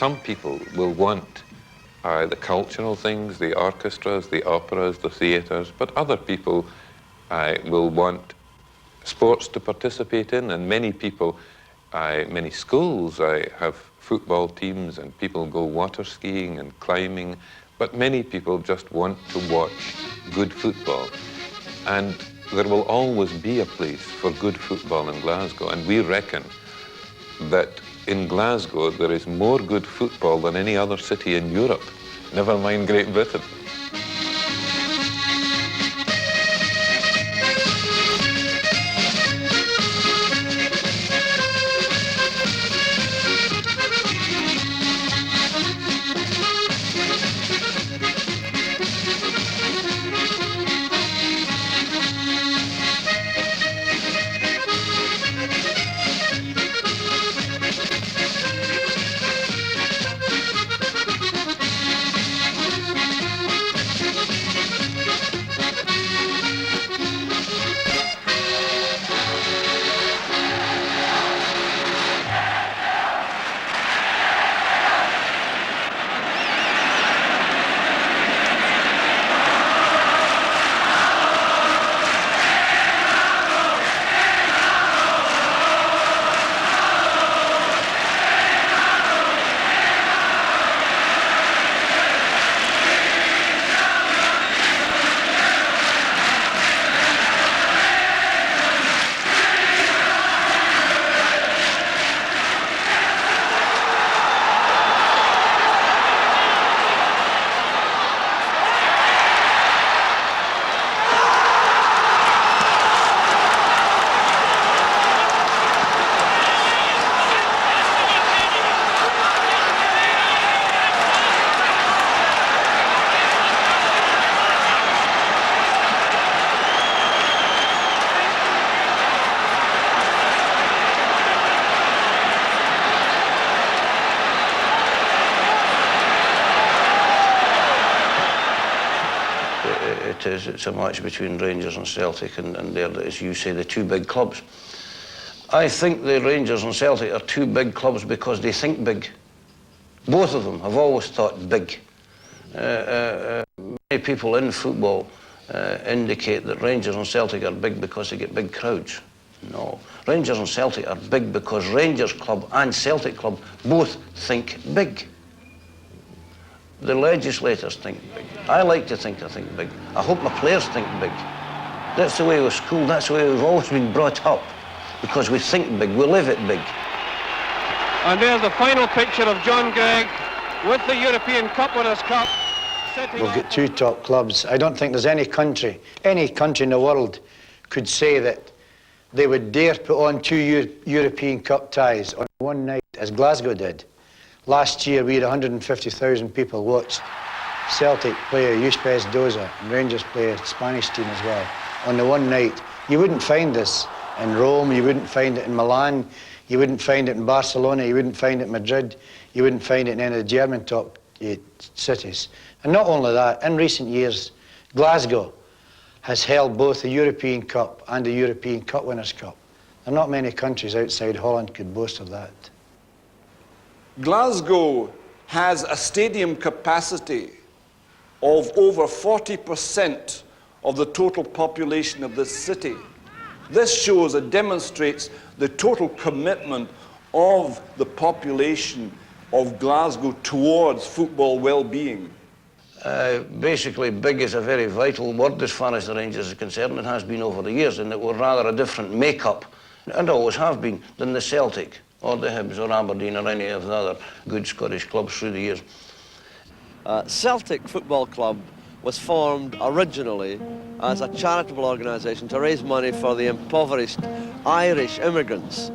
some people will want the cultural things, the orchestras, the operas, the theatres, but other people will want sports to participate in, and many people, many schools have football teams, and people go water skiing and climbing, but many people just want to watch good football. And there will always be a place for good football in Glasgow, and we reckon that in Glasgow there is more good football than any other city in Europe, never mind Great Britain. It's a match between Rangers and Celtic, and they're, as you say, the two big clubs. I think the Rangers and Celtic are two big clubs because they think big. Both of them have always thought big. Many people in football indicate that Rangers and Celtic are big because they get big crowds. No. Rangers and Celtic are big because Rangers Club and Celtic Club both think big. The legislators think big. I like to think I think big. I hope my players think big. That's the way we're schooled, that's the way we've always been brought up, because we think big, we live it big. And there's the final picture of John Gregg with the European Cup Winners' Cup. We've got two top clubs. I don't think there's any country in the world could say that they would dare put on two European Cup ties on one night, as Glasgow did. Last year, we had 150,000 people watch Celtic play Euspes Doza and Rangers play a Spanish team as well on the one night. You wouldn't find this in Rome, you wouldn't find it in Milan, you wouldn't find it in Barcelona, you wouldn't find it in Madrid, you wouldn't find it in any of the German top cities. And not only that, in recent years, Glasgow has held both the European Cup and the European Cup Winners' Cup. There are not many countries outside Holland could boast of that. Glasgow has a stadium capacity of over 40% of the total population of this city. This shows and demonstrates the total commitment of the population of Glasgow towards football well-being. Basically, big is a very vital word as far as the Rangers are concerned. It has been over the years, and it was rather a different make-up, and always have been, than the Celtic or the Hibs or Aberdeen or any of the other good Scottish clubs through the years. Celtic Football Club was formed originally as a charitable organisation to raise money for the impoverished Irish immigrants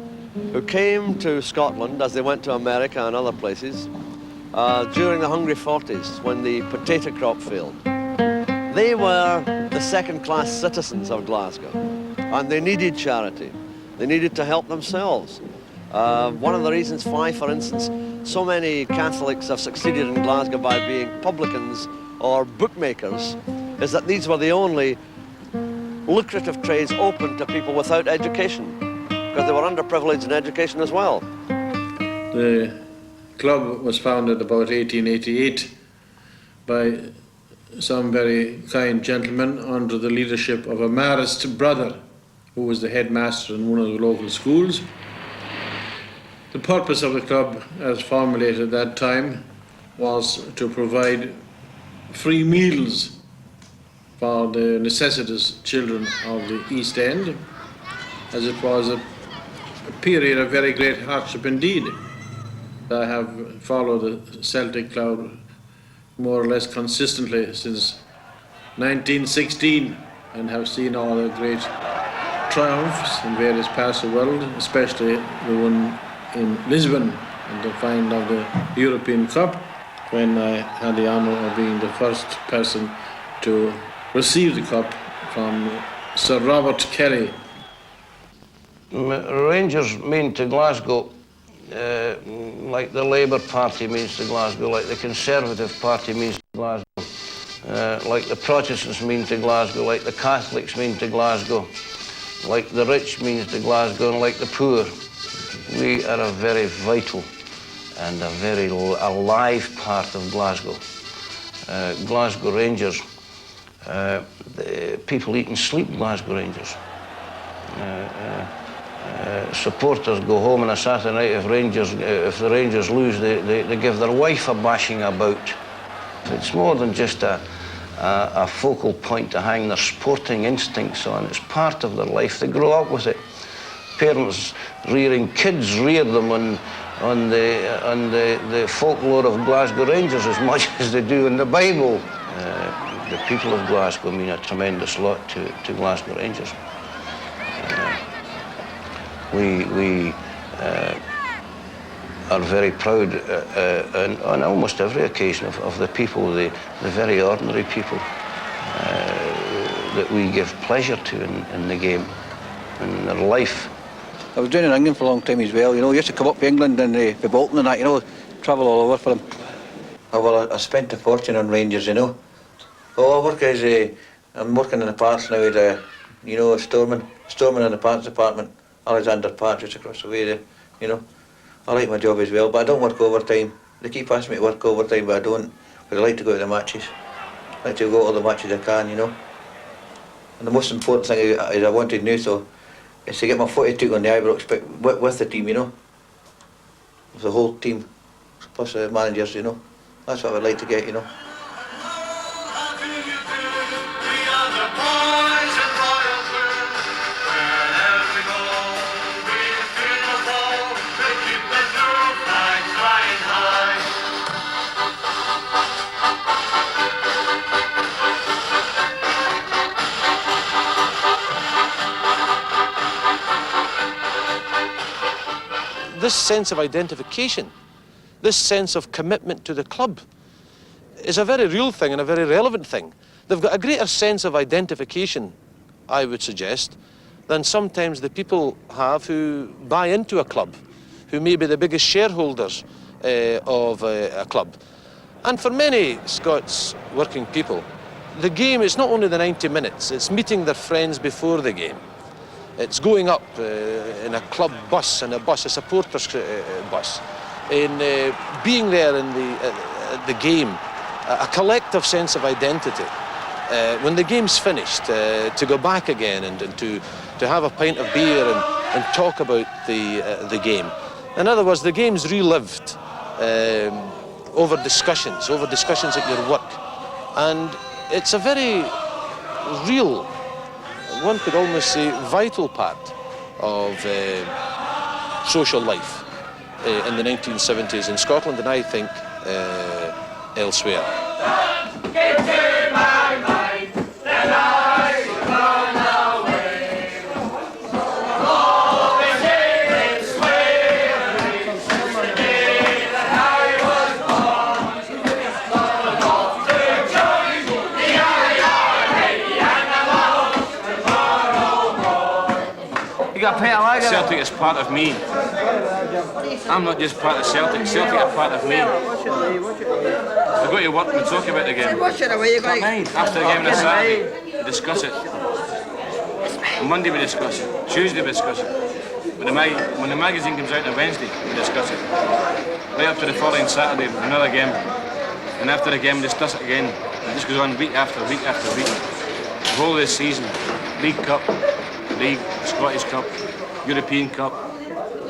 who came to Scotland as they went to America and other places during the Hungry 40s when the potato crop failed. They were the second-class citizens of Glasgow, and they needed charity. They needed to help themselves. One of the reasons why, for instance, so many Catholics have succeeded in Glasgow by being publicans or bookmakers is that these were the only lucrative trades open to people without education, because they were underprivileged in education as well. The club was founded about 1888 by some very kind gentlemen under the leadership of a Marist brother who was the headmaster in one of the local schools. The purpose of the club, as formulated at that time, was to provide free meals for the necessitous children of the East End, as it was a period of very great hardship indeed. I have followed the Celtic club more or less consistently since 1916 and have seen all the great triumphs in various parts of the world, especially the one in Lisbon and the final of the European Cup, when I had the honour of being the first person to receive the cup from Sir Robert Kelly. Rangers mean to Glasgow like the Labour Party means to Glasgow, like the Conservative Party means to Glasgow, like the Protestants mean to Glasgow, like the Catholics mean to Glasgow, like the rich means to Glasgow, and like the poor. We are a very vital and a very alive part of Glasgow. Glasgow Rangers, the people eat and sleep Glasgow Rangers. Supporters go home on a Saturday night if the Rangers lose, they give their wife a bashing about. It's more than just a focal point to hang their sporting instincts on. It's part of their life. They grow up with it. Parents rearing kids rear them on the folklore of Glasgow Rangers as much as they do in the Bible. The people of Glasgow mean a tremendous lot to Glasgow Rangers. We are very proud on almost every occasion of the people, the very ordinary people that we give pleasure to in the game, in their life. I was doing in England for a long time as well, you know. I used to come up to England and for Bolton and that, you know, travel all over for them. Oh, well, I spent a fortune on Rangers, you know. Oh, I work as I'm working in the parts now as you know, a storeman in the parts department, Alexander Park, just across the way there, you know. I like my job as well, but I don't work overtime. They keep asking me to work overtime, but I don't, because I like to go to the matches. I like to go to all the matches I can, you know. And the most important thing is I wanted now, so is to get my footy took on the Ibrox, but with the team, you know. With the whole team, plus the managers, you know. That's what I would like to get, you know. This sense of identification, this sense of commitment to the club is a very real thing and a very relevant thing. They've got a greater sense of identification, I would suggest, than sometimes the people have who buy into a club, who may be the biggest shareholders of a club. And for many Scots working people, the game is not only the 90 minutes, it's meeting their friends before the game. It's going up in a club bus, a supporters bus, in being there in the game, a collective sense of identity. When the game's finished, to go back again and to have a pint of beer and talk about the game. In other words, the game's relived over discussions at your work. And it's a very real, one could almost say vital part of social life in the 1970s in Scotland, and I think elsewhere. Celtic is part of me. I'm not just part of Celtic. Celtic are part of me. We've got to work and talk about the game. After the game on Saturday, we discuss it. On Monday we discuss it. Tuesday we discuss it. When the magazine comes out on Wednesday, we discuss it. Right up to the following Saturday, another game. And after the game, we discuss it again. It just goes on week after week after week. The whole of this season, League Cup, League, Scottish Cup, European Cup,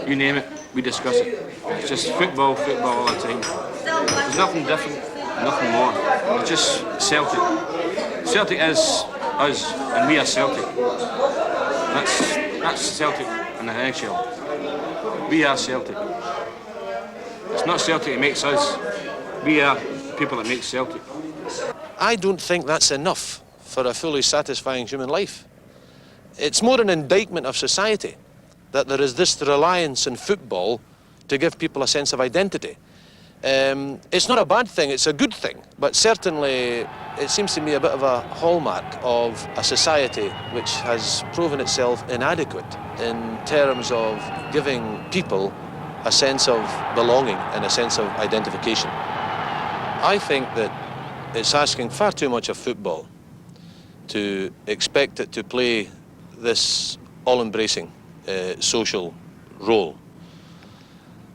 you name it, we discuss it. It's just football, football all the time. There's nothing different, nothing more. It's just Celtic. Celtic is us, and we are Celtic. That's Celtic in a nutshell. We are Celtic. It's not Celtic that makes us. We are the people that make Celtic. I don't think that's enough for a fully satisfying human life. It's more an indictment of society that there is this reliance in football to give people a sense of identity. It's not a bad thing, it's a good thing, but certainly it seems to me a bit of a hallmark of a society which has proven itself inadequate in terms of giving people a sense of belonging and a sense of identification. I think that it's asking far too much of football to expect it to play this all-embracing social role.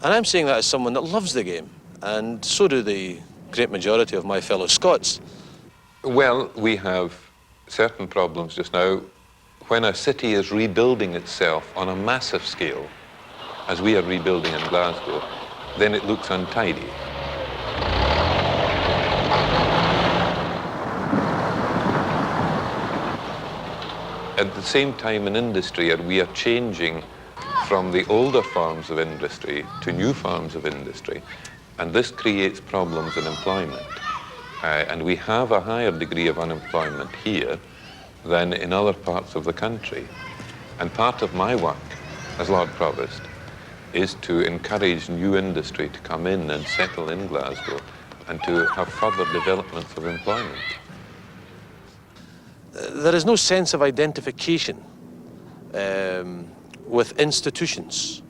And I'm saying that as someone that loves the game, and so do the great majority of my fellow Scots. Well, we have certain problems just now. When a city is rebuilding itself on a massive scale, as we are rebuilding in Glasgow, then it looks untidy. At the same time in industry, we are changing from the older forms of industry to new forms of industry, and this creates problems in employment. And we have a higher degree of unemployment here than in other parts of the country. And part of my work as Lord Provost is to encourage new industry to come in and settle in Glasgow and to have further developments of employment. There is no sense of identification with institutions,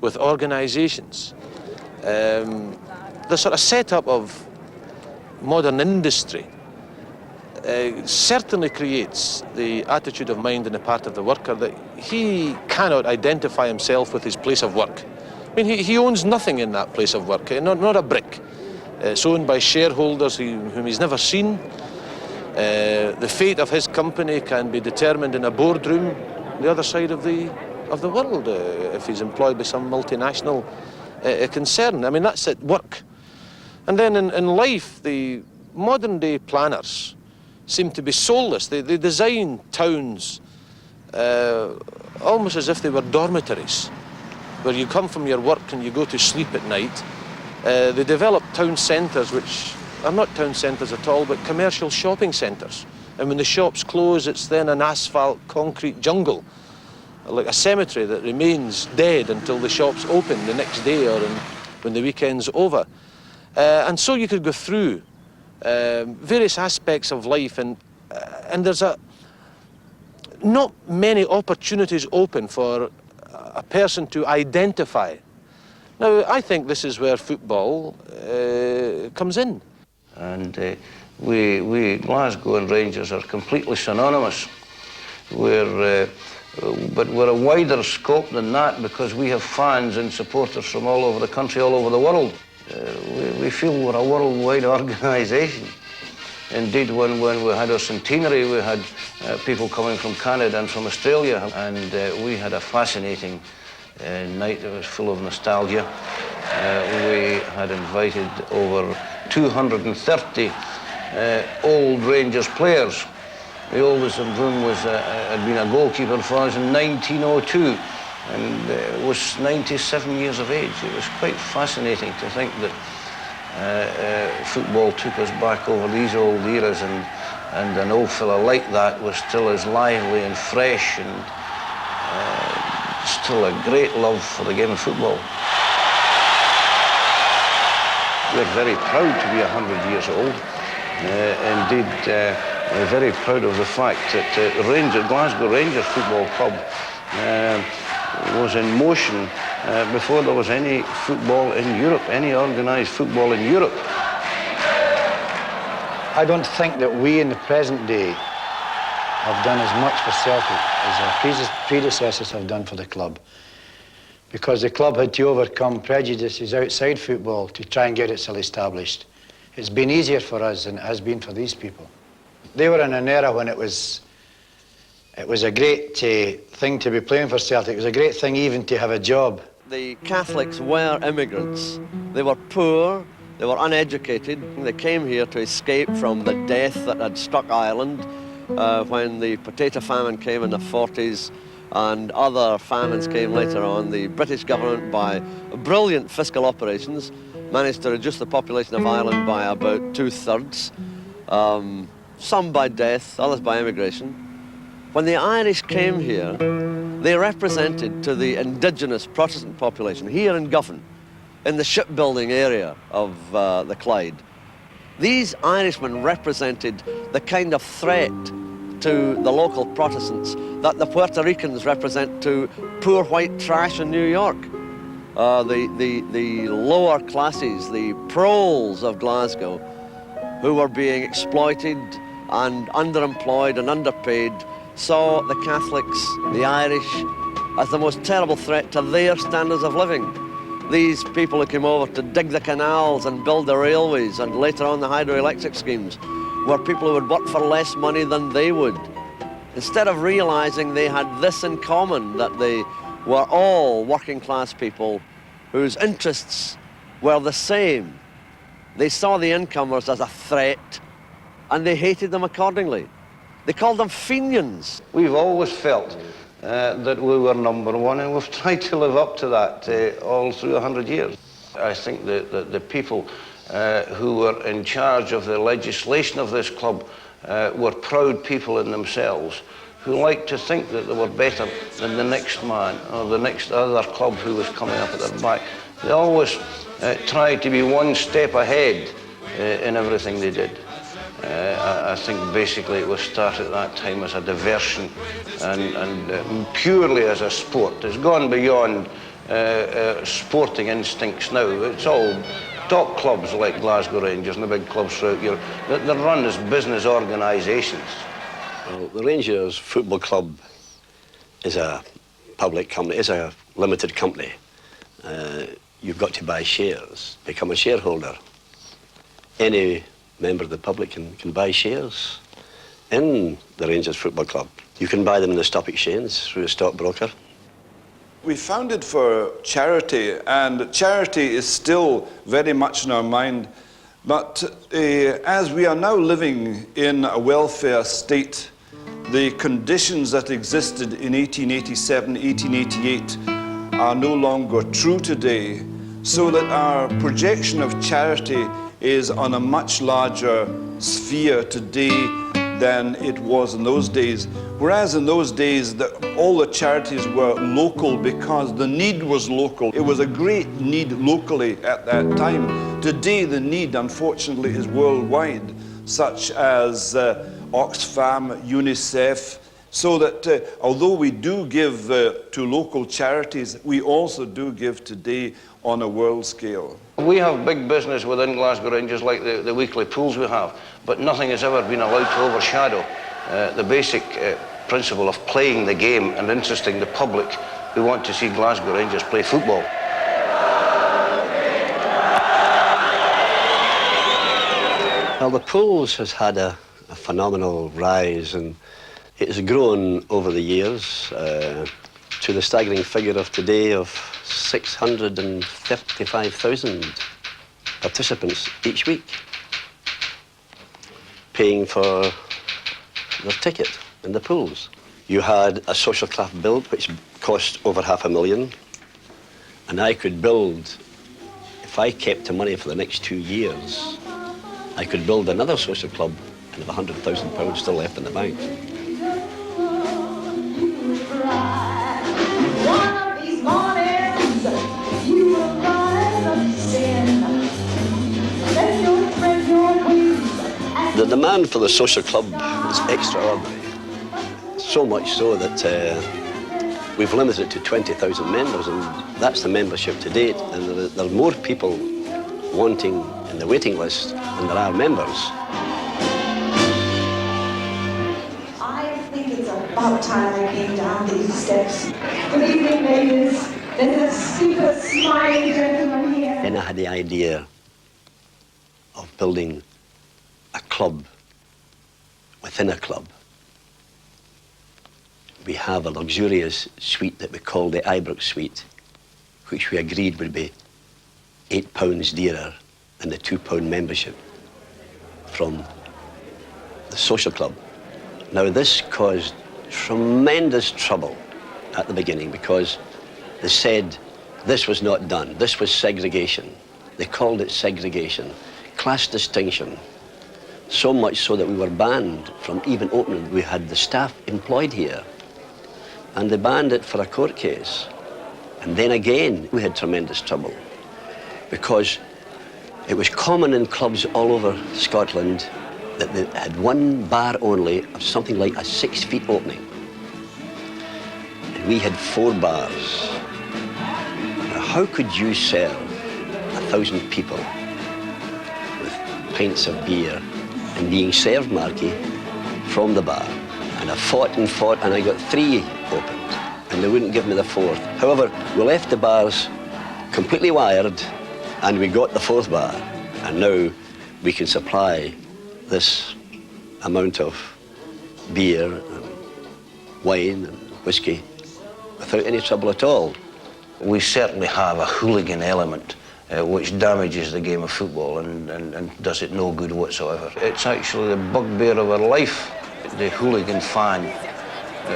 with organisations. The sort of setup of modern industry certainly creates the attitude of mind on the part of the worker that he cannot identify himself with his place of work. I mean, he owns nothing in that place of work, not a brick. It's owned by shareholders whom he's never seen. The fate of his company can be determined in a boardroom the other side of the world if he's employed by some multinational concern. I mean, that's at work. And then in life, the modern day planners seem to be soulless. They design towns almost as if they were dormitories, where you come from your work and you go to sleep at night. They develop town centres which are not town centres at all, but commercial shopping centres. And when the shops close, it's then an asphalt concrete jungle, like a cemetery that remains dead until the shops open the next day or when the weekend's over. And so you could go through various aspects of life, and there's not many opportunities open for a person to identify. Now, I think this is where football comes in. And we Glasgow and Rangers are completely synonymous. But we're a wider scope than that because we have fans and supporters from all over the country, all over the world. We feel we're a worldwide organisation. Indeed, when we had our centenary, we had people coming from Canada and from Australia, and we had a fascinating night that was full of nostalgia. We had invited over 230 old Rangers players. The oldest of whom had been a goalkeeper for us in 1902 and was 97 years of age. It was quite fascinating to think that football took us back over these old eras, and an old fella like that was still as lively and fresh and still a great love for the game of football. We're very proud to be 100 years old. Indeed, we're very proud of the fact that Glasgow Rangers Football Club was in motion before there was any football in Europe, any organised football in Europe. I don't think that we in the present day have done as much for Celtic as our predecessors have done for the club. because the club had to overcome prejudices outside football to try and get itself established. It's been easier for us than it has been for these people. They were in an era when it was a great thing to be playing for Celtic. It was a great thing even to have a job. The Catholics were immigrants. They were poor, they were uneducated. They came here to escape from the death that had struck Ireland when the potato famine came in the 40s and other famines came later on. The British government, by brilliant fiscal operations, managed to reduce the population of Ireland by about 2/3, some by death, others by immigration. When the Irish came here, they represented to the indigenous Protestant population here in Govan, in the shipbuilding area of the Clyde. These Irishmen represented the kind of threat to the local Protestants that the Puerto Ricans represent to poor white trash in New York. The lower classes, the proles of Glasgow, who were being exploited and underemployed and underpaid, saw the Catholics, the Irish, as the most terrible threat to their standards of living. These people who came over to dig the canals and build the railways and later on the hydroelectric schemes were people who would work for less money than they would. Instead of realizing they had this in common, that they were all working class people whose interests were the same, they saw the incomers as a threat and they hated them accordingly. They called them Fenians. We've always felt that we were number one, and we've tried to live up to that all through 100 years. I think that the people who were in charge of the legislation of this club were proud people in themselves who liked to think that they were better than the next man or the next other club who was coming up at their back. They always tried to be one step ahead in everything they did. I think basically it was started at that time as a diversion and purely as a sport. It's gone beyond sporting instincts now. It's all top clubs like Glasgow Rangers and the big clubs throughout Europe. They're run as business organisations. Well, the Rangers Football Club is a public company, is a limited company. You've got to buy shares, become a shareholder. Any member of the public can buy shares in the Rangers Football Club. You can buy them in the stock exchange through a stockbroker. We founded for charity, and charity is still very much in our mind. But as we are now living in a welfare state, the conditions that existed in 1887, 1888 are no longer true today, so that our projection of charity is on a much larger sphere today than it was in those days. Whereas in those days, all the charities were local because the need was local. It was a great need locally at that time. Today, the need, unfortunately, is worldwide, such as Oxfam, UNICEF, so that although we do give to local charities, we also do give today on a world scale. We have big business within Glasgow Rangers, like the weekly pools we have, but nothing has ever been allowed to overshadow the basic principle of playing the game and interesting the public who want to see Glasgow Rangers play football. Well, the pools has had a phenomenal rise, and it has grown over the years to the staggering figure of today of 655,000 participants each week paying for their ticket in the pools. You had a social club build which cost over £500,000, and I could build, if I kept the money for the next 2 years, I could build another social club and have £100,000 still left in the bank. The demand for the social club is extraordinary. So much so that we've limited it to 20,000 members, and that's the membership to date. And there are more people wanting in the waiting list than there are members. I think it's about time I came down these steps. Good evening, ladies. There's a stupid smiling gentleman here. Then I had the idea of building a club within a club. We have a luxurious suite that we call the Ibrox suite, which we agreed would be £8 dearer than the £2 membership from the social club. Now this caused tremendous trouble at the beginning because they said this was not done, this was segregation. They called it segregation, class distinction. So much so that we were banned from even opening. We had the staff employed here and they banned it for a court case. And then again, we had tremendous trouble because it was common in clubs all over Scotland that they had one bar only of something like a 6 feet opening. And we had 4 bars. Now, how could you serve 1,000 people with pints of beer and being served, Marky, from the bar? And I fought and I got 3 opened and they wouldn't give me the 4th. However, we left the bars completely wired and we got the 4th bar. And now we can supply this amount of beer and wine and whiskey without any trouble at all. We certainly have a hooligan element which damages the game of football and does it no good whatsoever. It's actually the bugbear of our life, the hooligan fan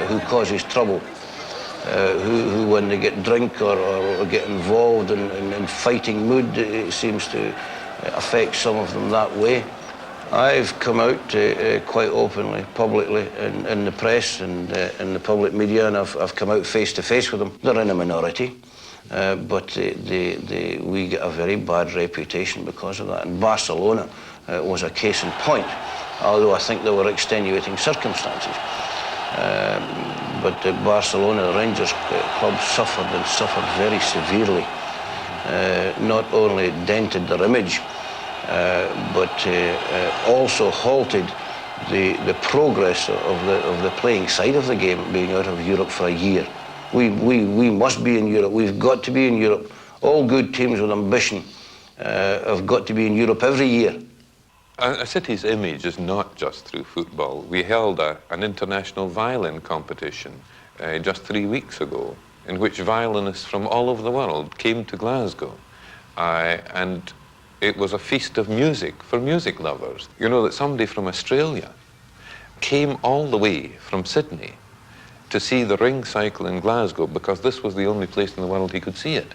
who causes trouble, who when they get drunk or get involved in fighting mood, it seems to affect some of them that way. I've come out quite openly, publicly, in the press and in the public media, and I've come out face to face with them. They're in a minority, but we get a very bad reputation because of that. And Barcelona was a case in point, although I think there were extenuating circumstances. But Barcelona, the Rangers club, suffered very severely. Not only dented their image, but also halted the progress of the playing side of the game, being out of Europe for a year. We must be in Europe. We've got to be in Europe. All good teams with ambition have got to be in Europe every year. A city's image is not just through football. We held an international violin competition just 3 weeks ago, in which violinists from all over the world came to Glasgow. And it was a feast of music for music lovers. You know that somebody from Australia came all the way from Sydney to see the ring cycle in Glasgow because this was the only place in the world he could see it.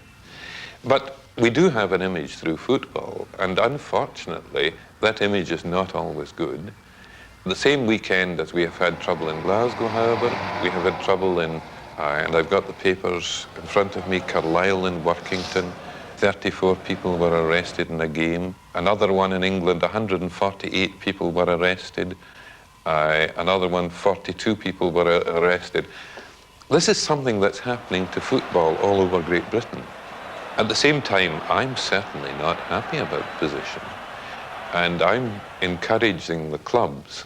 But we do have an image through football, and unfortunately, that image is not always good. The same weekend as we have had trouble in Glasgow, however, we have had trouble in, and I've got the papers in front of me, Carlisle and Workington. 34 people were arrested in a game. Another one in England, 148 people were arrested. Another one, 42 people were arrested. This is something that's happening to football all over Great Britain. At the same time, I'm certainly not happy about the position. And I'm encouraging the clubs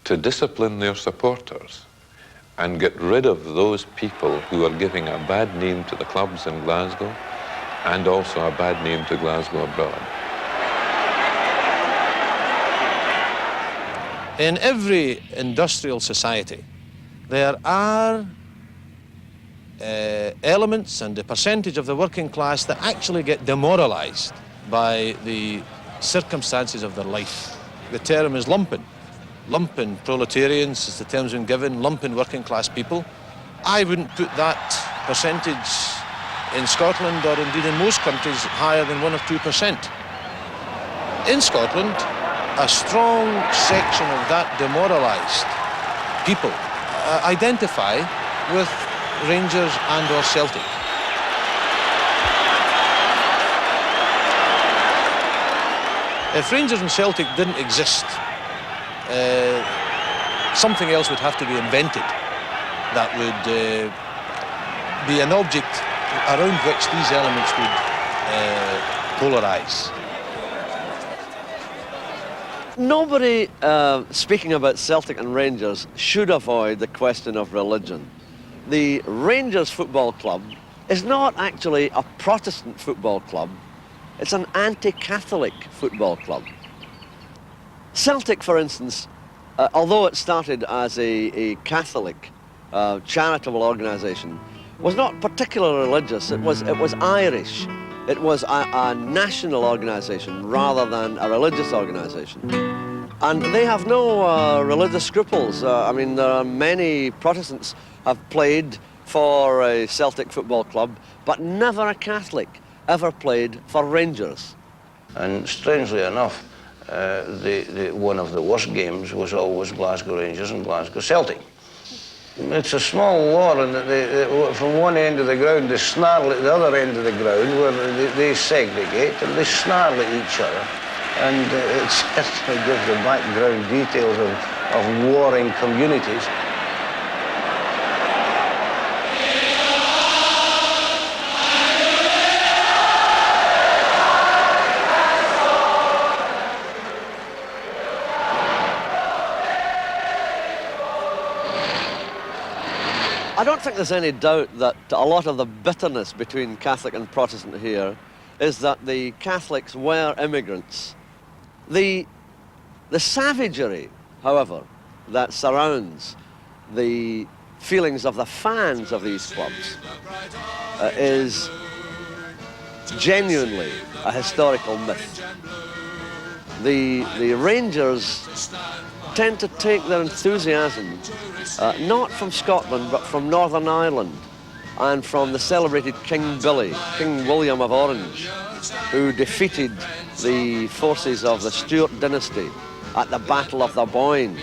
to discipline their supporters and get rid of those people who are giving a bad name to the clubs in Glasgow and also a bad name to Glasgow abroad. In every industrial society, there are elements and a percentage of the working class that actually get demoralized by the circumstances of their life. The term is lumpen. Lumpen proletarians, as the term's been given, lumpen working class people. I wouldn't put that percentage in Scotland or indeed in most countries higher than 1 or 2%. In Scotland, a strong section of that demoralized people identify with Rangers and or Celtic. If Rangers and Celtic didn't exist, something else would have to be invented that would be an object around which these elements would polarize. Nobody speaking about Celtic and Rangers should avoid the question of religion. The Rangers Football Club is not actually a Protestant football club, it's an anti-Catholic football club. Celtic, for instance, although it started as a Catholic charitable organisation, was not particularly religious. It was Irish. It was a national organisation rather than a religious organisation. And they have no religious scruples. I mean, there are many Protestants have played for a Celtic football club, but never a Catholic ever played for Rangers. And strangely enough, one of the worst games was always Glasgow Rangers and Glasgow Celtic. It's a small war, and from one end of the ground they snarl at the other end of the ground, where they segregate and they snarl at each other. And it certainly gives the background details of warring communities. I don't think there's any doubt that a lot of the bitterness between Catholic and Protestant here is that the Catholics were immigrants. The savagery, however, that surrounds the feelings of the fans of these clubs is genuinely a historical myth. The Rangers tend to take their enthusiasm not from Scotland but from Northern Ireland and from the celebrated King Billy, King William of Orange, who defeated the forces of the Stuart dynasty at the Battle of the Boyne.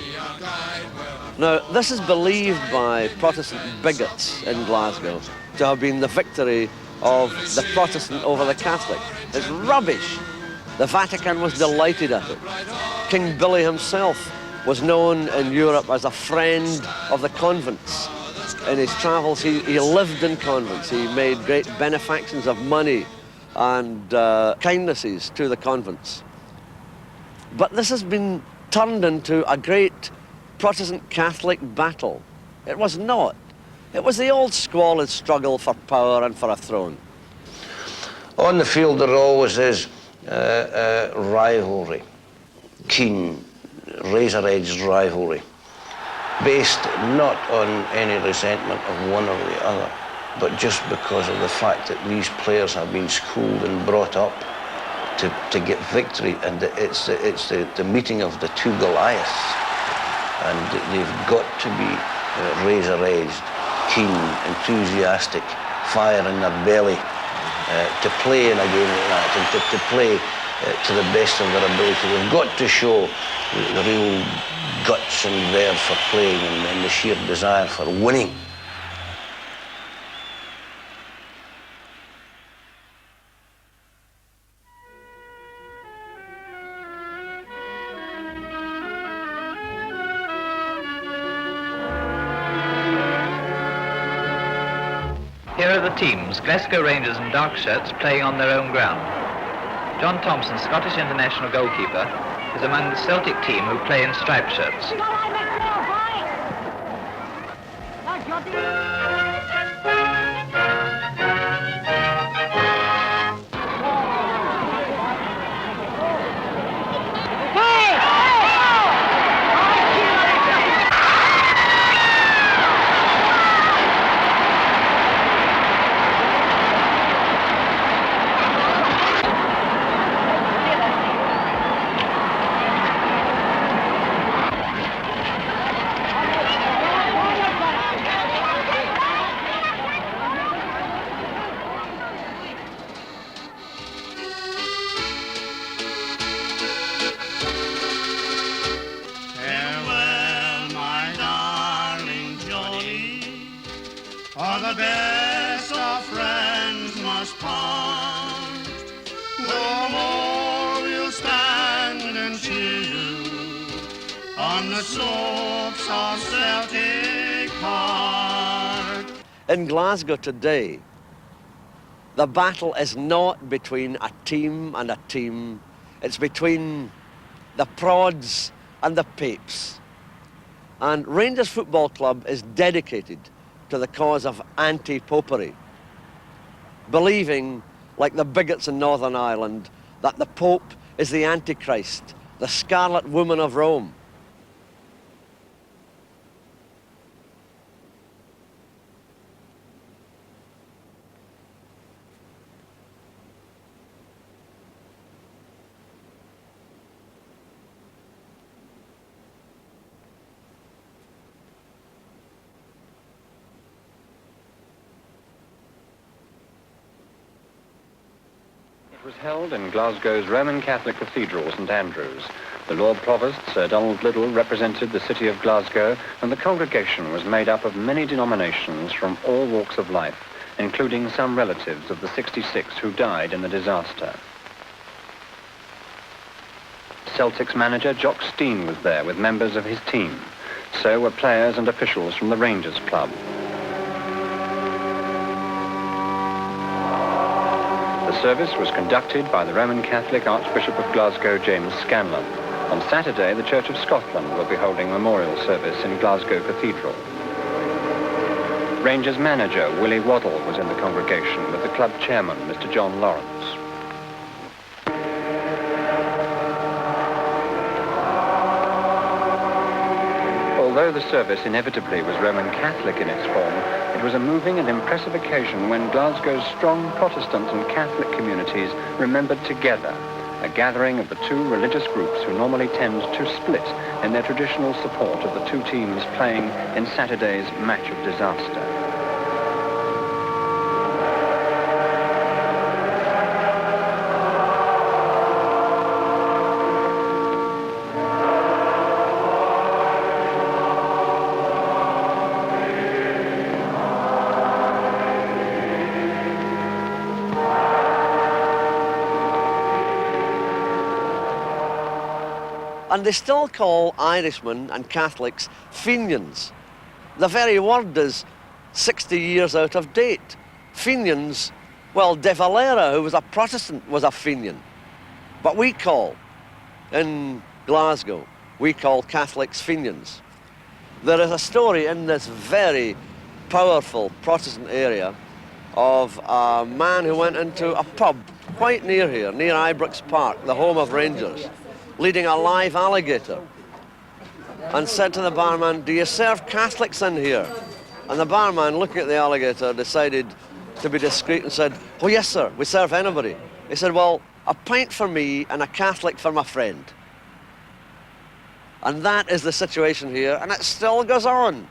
Now, this is believed by Protestant bigots in Glasgow to have been the victory of the Protestant over the Catholic. It's rubbish. The Vatican was delighted at it. King Billy himself was known in Europe as a friend of the convents. In his travels, he lived in convents. He made great benefactions of money and kindnesses to the convents. But this has been turned into a great Protestant-Catholic battle. It was not. It was the old squalid struggle for power and for a throne. On the field there always is rivalry, keen, razor-edged rivalry, based not on any resentment of one or the other, but just because of the fact that these players have been schooled and brought up to get victory, and it's the meeting of the two Goliaths, and they've got to be razor-edged, keen, enthusiastic, fire in their belly, to play in a game like that, and to play to the best of their ability. They've got to show the real guts and verve for playing and the sheer desire for winning. Here are the teams, Glasgow Rangers and Dark Shirts, playing on their own ground. John Thompson, Scottish international goalkeeper, is among the Celtic team who play in striped shirts. In Glasgow today, the battle is not between a team and a team. It's between the prods and the papes. And Rangers Football Club is dedicated to the cause of anti-popery. believing, like the bigots in Northern Ireland, that the Pope is the Antichrist, the Scarlet Woman of Rome. It was held in Glasgow's Roman Catholic Cathedral, St Andrews. The Lord Provost, Sir Donald Liddell, represented the city of Glasgow, and the congregation was made up of many denominations from all walks of life, including some relatives of the 66 who died in the disaster. Celtic's manager, Jock Stein, was there with members of his team. So were players and officials from the Rangers club. The service was conducted by the Roman Catholic Archbishop of Glasgow, James Scanlon. On Saturday, the Church of Scotland will be holding a memorial service in Glasgow Cathedral. Rangers manager Willie Waddle was in the congregation with the club chairman, Mr. John Lawrence. Although the service inevitably was Roman Catholic in its form, it was a moving and impressive occasion when Glasgow's strong Protestant and Catholic communities remembered together, a gathering of the two religious groups who normally tend to split in their traditional support of the two teams playing in Saturday's match of disaster. And they still call Irishmen and Catholics Fenians. The very word is 60 years out of date. Fenians, well, De Valera, who was a Protestant, was a Fenian. But we call, in Glasgow, we call Catholics Fenians. There is a story in this very powerful Protestant area of a man who went into a pub quite near here, near Ibrox Park, the home of Rangers, leading a live alligator, and said to the barman, "Do you serve Catholics in here?" And the barman, looking at the alligator, decided to be discreet and said, "Oh yes sir, we serve anybody." He said, "Well, a pint for me and a Catholic for my friend." And that is the situation here, and it still goes on.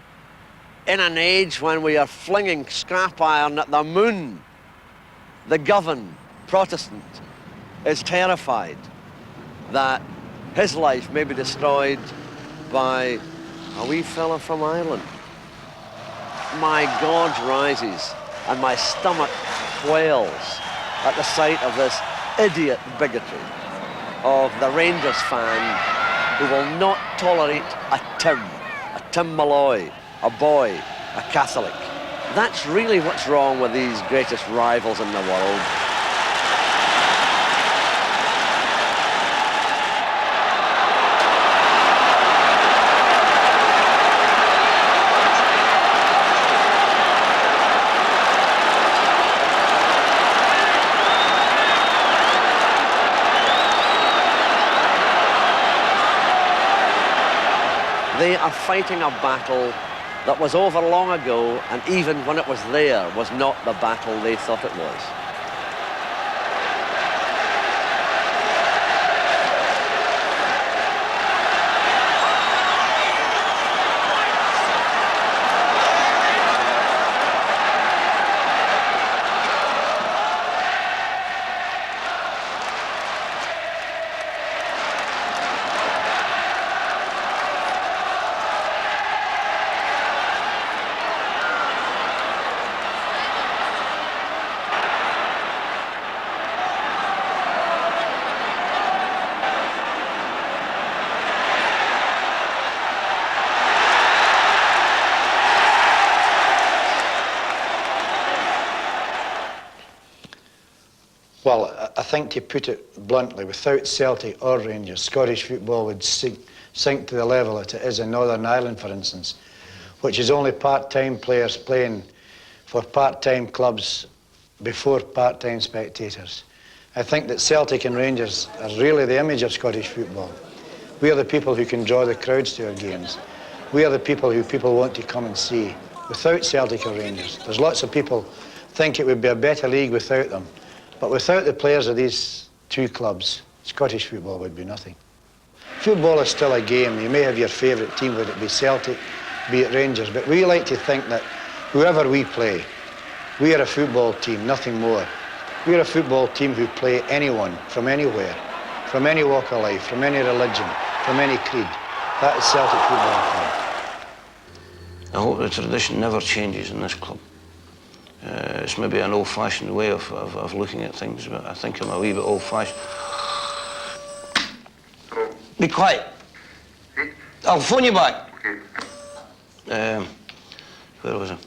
In an age when we are flinging scrap iron at the moon, the governed Protestant is terrified that his life may be destroyed by a wee fella from Ireland. My gorge rises and my stomach quails at the sight of this idiot bigotry of the Rangers fan who will not tolerate a Tim Malloy, a boy, a Catholic. That's really what's wrong with these greatest rivals in the world. They are fighting a battle that was over long ago, and even when it was there, was not the battle they thought it was. Well, I think to put it bluntly, without Celtic or Rangers, Scottish football would sink to the level that it is in Northern Ireland, for instance, which is only part-time players playing for part-time clubs before part-time spectators. I think that Celtic and Rangers are really the image of Scottish football. We are the people who can draw the crowds to our games. We are the people who people want to come and see. Without Celtic or Rangers, there's lots of people think it would be a better league without them. But without the players of these two clubs, Scottish football would be nothing. Football is still a game. You may have your favourite team, whether it be Celtic, be it Rangers, but we like to think that whoever we play, we are a football team, nothing more. We are a football team who play anyone, from anywhere, from any walk of life, from any religion, from any creed. That is Celtic Football Club. I hope the tradition never changes in this club. It's maybe an old-fashioned way of looking at things, but I think I'm a wee bit old-fashioned. Be quiet. I'll phone you back. Where was I?